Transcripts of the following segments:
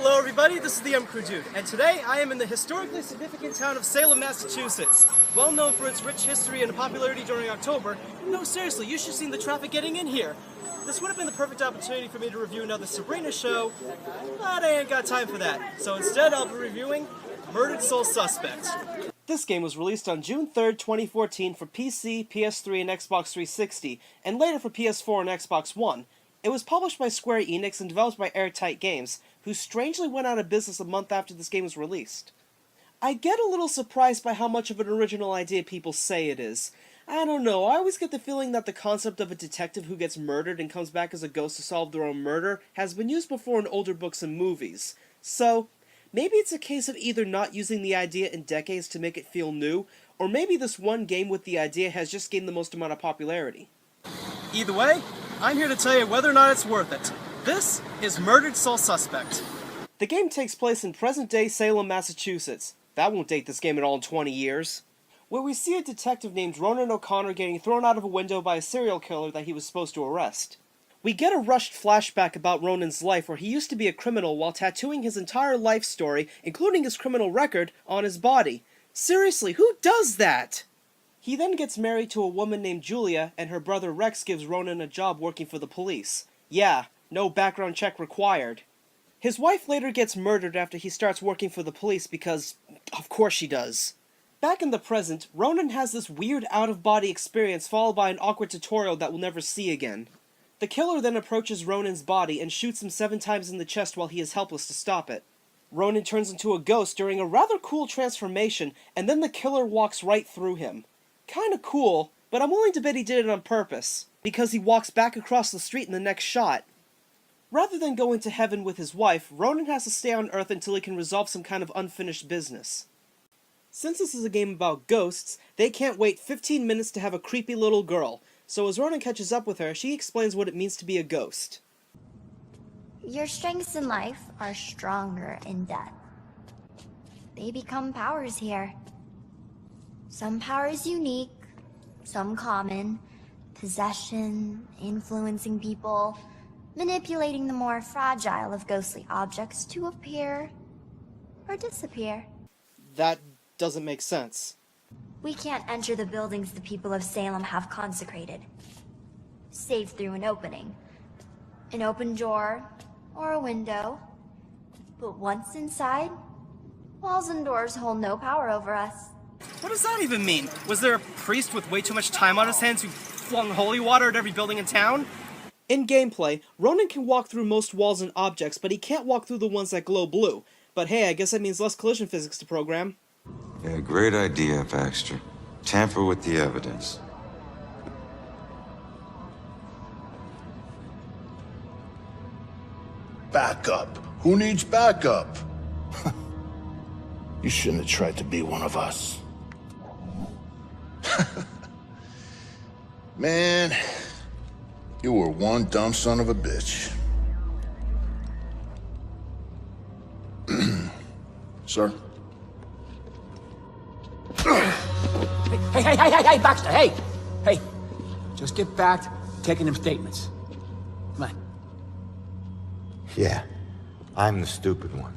Hello everybody, this is the Crew Dude, and today I am in the historically significant town of Salem, Massachusetts. Well known for its rich history and popularity during October. No, seriously, you should have seen the traffic getting in here. This would have been the perfect opportunity for me to review another Sabrina show, but I ain't got time for that. So instead I'll be reviewing Murdered Soul Suspect. This game was released on June 3rd, 2014 for PC, PS3, and Xbox 360, and later for PS4 and Xbox One. It was published by Square Enix and developed by Airtight Games, who strangely went out of business a month after this game was released. I get a little surprised by how much of an original idea people say it is. I don't know, I always get the feeling that the concept of a detective who gets murdered and comes back as a ghost to solve their own murder has been used before in older books and movies. So, maybe it's a case of either not using the idea in decades to make it feel new, or maybe this one game with the idea has just gained the most amount of popularity. Either way, I'm here to tell you whether or not it's worth it. This is Murdered Soul Suspect. The game takes place in present-day Salem, Massachusetts. That won't date this game at all in 20 years. Where we see a detective named Ronan O'Connor getting thrown out of a window by a serial killer that he was supposed to arrest. We get a rushed flashback about Ronan's life where he used to be a criminal while tattooing his entire life story, including his criminal record, on his body. Seriously, who does that? He then gets married to a woman named Julia, and her brother Rex gives Ronan a job working for the police. Yeah, no background check required. His wife later gets murdered after he starts working for the police because, of course she does. Back in the present, Ronan has this weird out-of-body experience followed by an awkward tutorial that we'll never see again. The killer then approaches Ronan's body and shoots him 7 times in the chest while he is helpless to stop it. Ronan turns into a ghost during a rather cool transformation, and then the killer walks right through him. Kinda cool, but I'm willing to bet he did it on purpose, because he walks back across the street in the next shot. Rather than going to heaven with his wife, Ronan has to stay on Earth until he can resolve some kind of unfinished business. Since this is a game about ghosts, they can't wait 15 minutes to have a creepy little girl, so as Ronan catches up with her, she explains what it means to be a ghost. Your strengths in life are stronger in death. They become powers here. Some powers unique, some common. Possession, influencing people, manipulating the more fragile of ghostly objects to appear or disappear. That doesn't make sense. We can't enter the buildings the people of Salem have consecrated, save through an opening. An open door or a window. But once inside, walls and doors hold no power over us. What does that even mean? Was there a priest with way too much time on his hands who flung holy water at every building in town? In gameplay, Ronan can walk through most walls and objects, but he can't walk through the ones that glow blue. But hey, I guess that means less collision physics to program. Yeah, great idea, Baxter. Tamper with the evidence. Backup. Who needs backup? You shouldn't have tried to be one of us. Man, you were one dumb son of a bitch. Sir? Hey, Baxter, hey! Hey, just get back to taking them statements. Come on. Yeah, I'm the stupid one.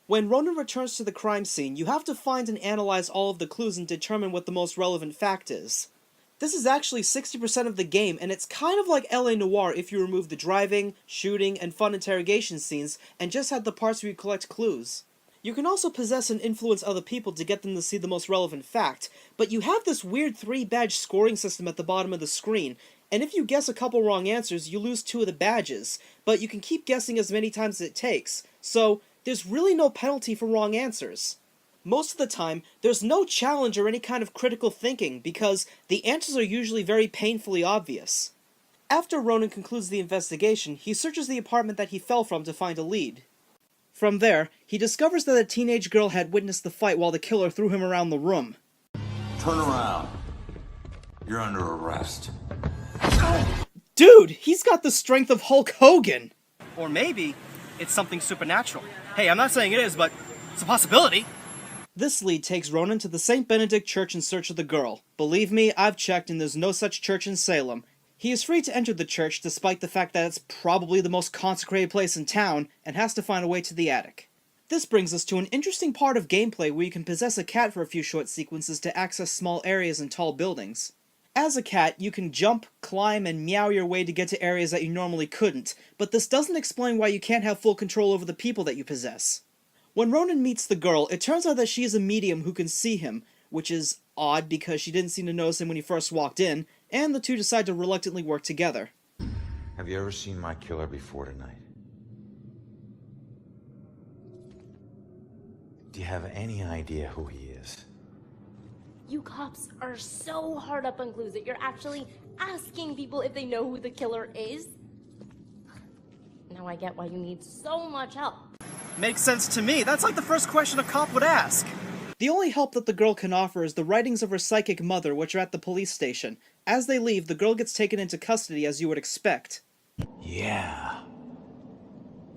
When Ronan returns to the crime scene, you have to find and analyze all of the clues and determine what the most relevant fact is. This is actually 60% of the game, and it's kind of like LA Noire if you remove the driving, shooting, and fun interrogation scenes, and just had the parts where you collect clues. You can also possess and influence other people to get them to see the most relevant fact, but you have this weird 3-badge scoring system at the bottom of the screen, and if you guess a couple wrong answers, you lose 2 of the badges, but you can keep guessing as many times as it takes, so there's really no penalty for wrong answers. Most of the time, there's no challenge or any kind of critical thinking, because the answers are usually very painfully obvious. After Ronan concludes the investigation, he searches the apartment that he fell from to find a lead. From there, he discovers that a teenage girl had witnessed the fight while the killer threw him around the room. Turn around. You're under arrest. Dude, he's got the strength of Hulk Hogan! Or maybe it's something supernatural. Hey, I'm not saying it is, but it's a possibility. This lead takes Ronan to the St. Benedict Church in search of the girl. Believe me, I've checked and there's no such church in Salem. He is free to enter the church despite the fact that it's probably the most consecrated place in town, and has to find a way to the attic. This brings us to an interesting part of gameplay where you can possess a cat for a few short sequences to access small areas and tall buildings. As a cat, you can jump, climb, and meow your way to get to areas that you normally couldn't, but this doesn't explain why you can't have full control over the people that you possess. When Ronan meets the girl, it turns out that she is a medium who can see him, which is odd because she didn't seem to notice him when he first walked in, and the two decide to reluctantly work together. Have you ever seen my killer before tonight? Do you have any idea who he is? You cops are so hard up on clues that you're actually asking people if they know who the killer is. Now I get why you need so much help. Makes sense to me. That's like the first question a cop would ask. The only help that the girl can offer is the writings of her psychic mother, which are at the police station. As they leave, the girl gets taken into custody, as you would expect. Yeah.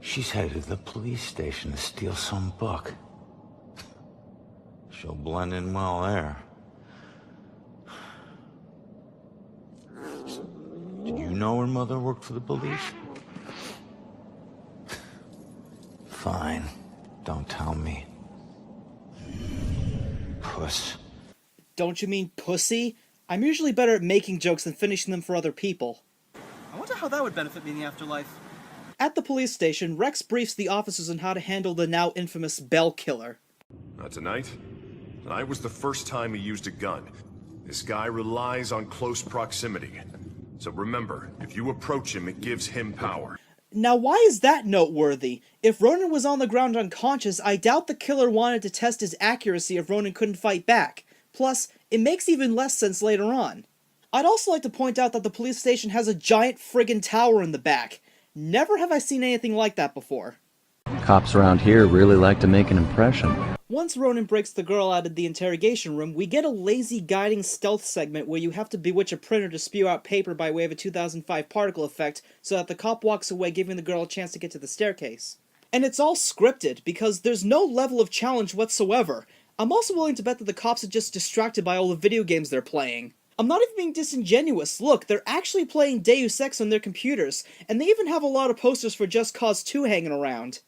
She's headed to the police station to steal some book. She'll blend in well there. Did you know her mother worked for the police? Fine. Don't tell me. Puss. Don't you mean pussy? I'm usually better at making jokes than finishing them for other people. I wonder how that would benefit me in the afterlife. At the police station, Rex briefs the officers on how to handle the now infamous Bell killer. Not tonight. Tonight was the first time he used a gun. This guy relies on close proximity. So remember, if you approach him, it gives him power. Now why is that noteworthy? If Ronan was on the ground unconscious, I doubt the killer wanted to test his accuracy if Ronan couldn't fight back. Plus, it makes even less sense later on. I'd also like to point out that the police station has a giant friggin' tower in the back. Never have I seen anything like that before. Cops around here really like to make an impression. Once Ronan breaks the girl out of the interrogation room, we get a lazy guiding stealth segment where you have to bewitch a printer to spew out paper by way of a 2005 particle effect so that the cop walks away, giving the girl a chance to get to the staircase. And it's all scripted, because there's no level of challenge whatsoever. I'm also willing to bet that the cops are just distracted by all the video games they're playing. I'm not even being disingenuous. Look, they're actually playing Deus Ex on their computers, and they even have a lot of posters for Just Cause 2 hanging around.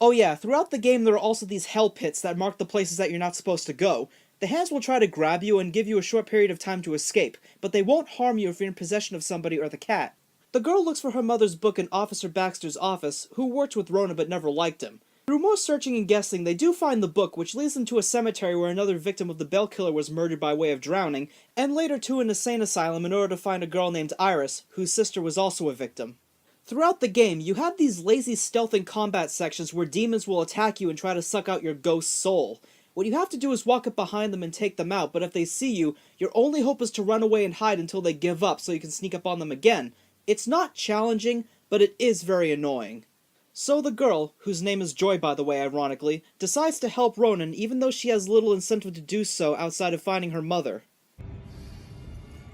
Oh yeah, throughout the game there are also these hell pits that mark the places that you're not supposed to go. The hands will try to grab you and give you a short period of time to escape, but they won't harm you if you're in possession of somebody or the cat. The girl looks for her mother's book in Officer Baxter's office, who worked with Ronan but never liked him. Through more searching and guessing, they do find the book, which leads them to a cemetery where another victim of the Bell killer was murdered by way of drowning, and later to an insane asylum in order to find a girl named Iris, whose sister was also a victim. Throughout the game, you have these lazy stealth and combat sections where demons will attack you and try to suck out your ghost's soul. What you have to do is walk up behind them and take them out, but if they see you, your only hope is to run away and hide until they give up so you can sneak up on them again. It's not challenging, but it is very annoying. So the girl, whose name is Joy by the way ironically, decides to help Ronan even though she has little incentive to do so outside of finding her mother.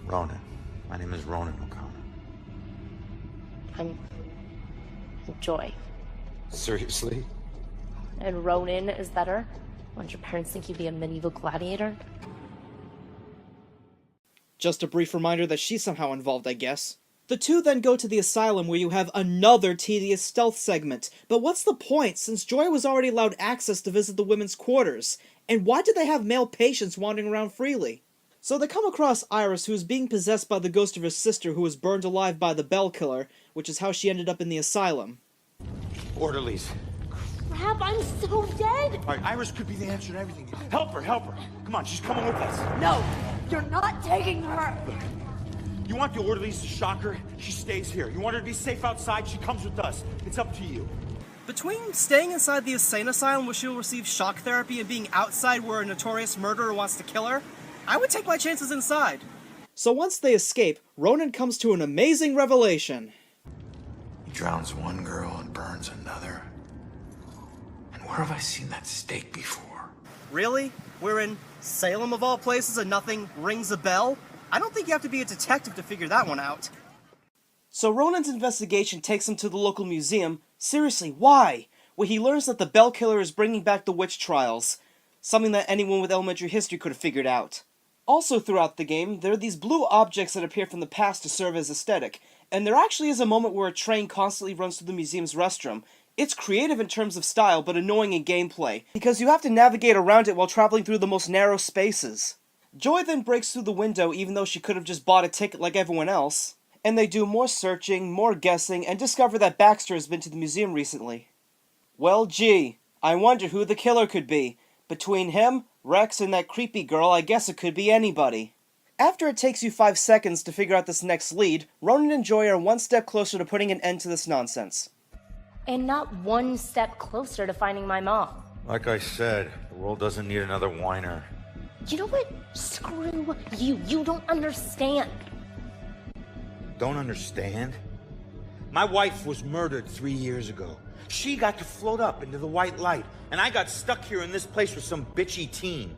Ronan. My name is Ronan O'Connor. I'm Joy. Seriously? And Ronan is better? Wouldn't your parents think you'd be a medieval gladiator? Just a brief reminder that she's somehow involved, I guess. The two then go to the asylum where you have another tedious stealth segment. But what's the point, since Joy was already allowed access to visit the women's quarters? And why did they have male patients wandering around freely? So they come across Iris, who is being possessed by the ghost of her sister who was burned alive by the Bell killer, which is how she ended up in the asylum. Orderlies. Crap, I'm so dead! Alright, Iris could be the answer to everything. Help her, help her. Come on, she's coming with us. No, you're not taking her. You want the orderlies to shock her? She stays here. You want her to be safe outside? She comes with us. It's up to you. Between staying inside the insane asylum where she'll receive shock therapy and being outside where a notorious murderer wants to kill her, I would take my chances inside. So once they escape, Ronan comes to an amazing revelation. He drowns one girl and burns another. And where have I seen that steak before? Really? We're in Salem of all places and nothing rings a bell? I don't think you have to be a detective to figure that one out. So Ronan's investigation takes him to the local museum, seriously, why? Where he learns that the Bell killer is bringing back the witch trials. Something that anyone with elementary history could have figured out. Also throughout the game, there are these blue objects that appear from the past to serve as aesthetic, and there actually is a moment where a train constantly runs through the museum's restroom. It's creative in terms of style, but annoying in gameplay, because you have to navigate around it while traveling through the most narrow spaces. Joy then breaks through the window even though she could have just bought a ticket like everyone else, and they do more searching, more guessing, and discover that Baxter has been to the museum recently. Well, gee, I wonder who the killer could be. Between him, Rex, and that creepy girl, I guess it could be anybody. After it takes you 5 seconds to figure out this next lead, Ronan and Joy are one step closer to putting an end to this nonsense. And not one step closer to finding my mom. Like I said, the world doesn't need another whiner. You know what? Screw you. You don't understand. Don't understand? My wife was murdered 3 years ago. She got to float up into the white light, and I got stuck here in this place with some bitchy teen.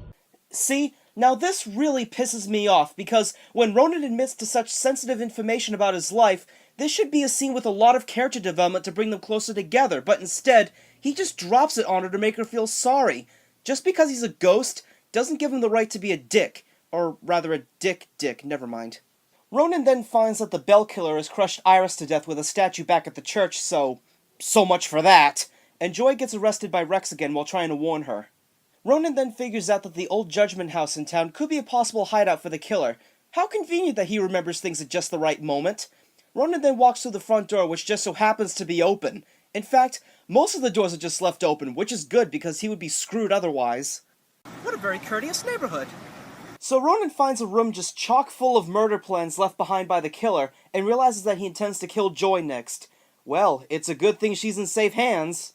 See, now this really pisses me off, because when Ronan admits to such sensitive information about his life, this should be a scene with a lot of character development to bring them closer together, but instead, he just drops it on her to make her feel sorry. Just because he's a ghost doesn't give him the right to be a dick. Or rather a dick, never mind. Ronan then finds that the Bell Killer has crushed Iris to death with a statue back at the church, so much for that. And Joy gets arrested by Rex again while trying to warn her. Ronan then figures out that the old Judgement House in town could be a possible hideout for the killer. How convenient that he remembers things at just the right moment. Ronan then walks through the front door, which just so happens to be open. In fact, most of the doors are just left open, which is good because he would be screwed otherwise. What a very courteous neighborhood. So Ronan finds a room just chock full of murder plans left behind by the killer, and realizes that he intends to kill Joy next. Well, it's a good thing she's in safe hands.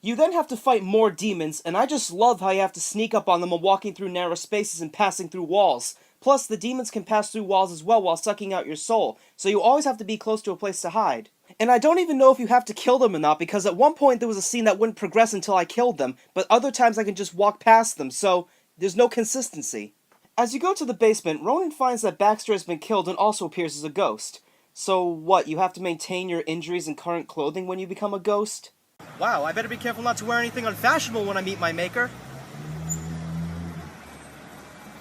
You then have to fight more demons, and I just love how you have to sneak up on them while walking through narrow spaces and passing through walls. Plus, the demons can pass through walls as well while sucking out your soul, so you always have to be close to a place to hide. And I don't even know if you have to kill them or not, because at one point there was a scene that wouldn't progress until I killed them, but other times I can just walk past them, so there's no consistency. As you go to the basement, Ronan finds that Baxter has been killed and also appears as a ghost. So what, you have to maintain your injuries and current clothing when you become a ghost? Wow, I better be careful not to wear anything unfashionable when I meet my maker.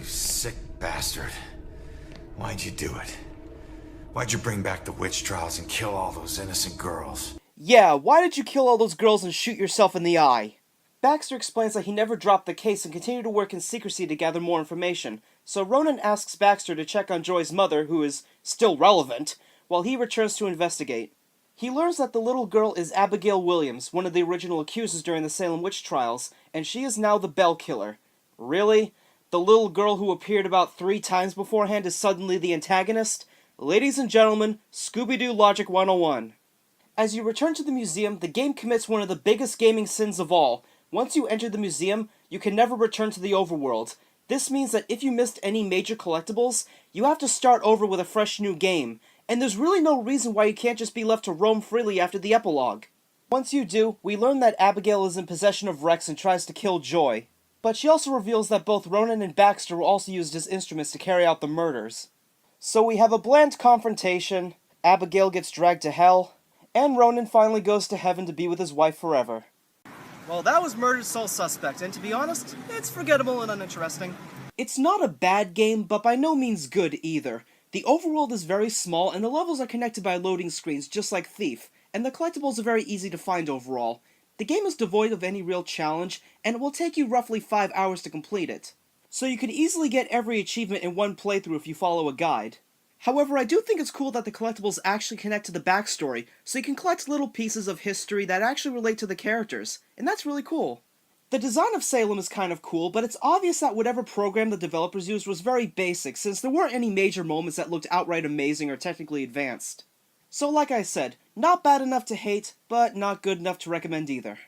You sick bastard. Why'd you do it? Why'd you bring back the witch trials and kill all those innocent girls? Yeah, why did you kill all those girls and shoot yourself in the eye? Baxter explains that he never dropped the case and continued to work in secrecy to gather more information, so Ronan asks Baxter to check on Joy's mother, who is still relevant, while he returns to investigate. He learns that the little girl is Abigail Williams, one of the original accusers during the Salem witch trials, and she is now the Bell Killer. Really? The little girl who appeared about 3 times beforehand is suddenly the antagonist? Ladies and gentlemen, Scooby-Doo Logic 101. As you return to the museum, the game commits one of the biggest gaming sins of all. Once you enter the museum, you can never return to the overworld. This means that if you missed any major collectibles, you have to start over with a fresh new game, and there's really no reason why you can't just be left to roam freely after the epilogue. Once you do, we learn that Abigail is in possession of Rex and tries to kill Joy. But she also reveals that both Ronan and Baxter were also used as instruments to carry out the murders. So we have a bland confrontation, Abigail gets dragged to hell, and Ronan finally goes to heaven to be with his wife forever. Well, that was Murdered Soul Suspect, and to be honest, it's forgettable and uninteresting. It's not a bad game, but by no means good either. The overworld is very small, and the levels are connected by loading screens, just like Thief, and the collectibles are very easy to find overall. The game is devoid of any real challenge, and it will take you roughly 5 hours to complete it. So you can easily get every achievement in one playthrough if you follow a guide. However, I do think it's cool that the collectibles actually connect to the backstory, so you can collect little pieces of history that actually relate to the characters, and that's really cool. The design of Salem is kind of cool, but it's obvious that whatever program the developers used was very basic, since there weren't any major moments that looked outright amazing or technically advanced. So like I said, not bad enough to hate, but not good enough to recommend either.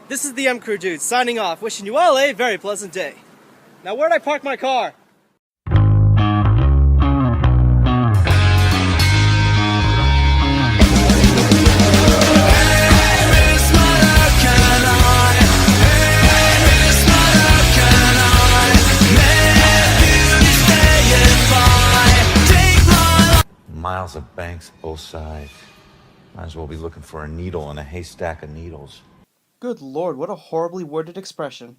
This is the M-Crew Dude, signing off, wishing you all a very pleasant day. Now where'd I park my car? Miles of banks both sides. Might as well be looking for a needle in a haystack of needles. Good lord, what a horribly worded expression.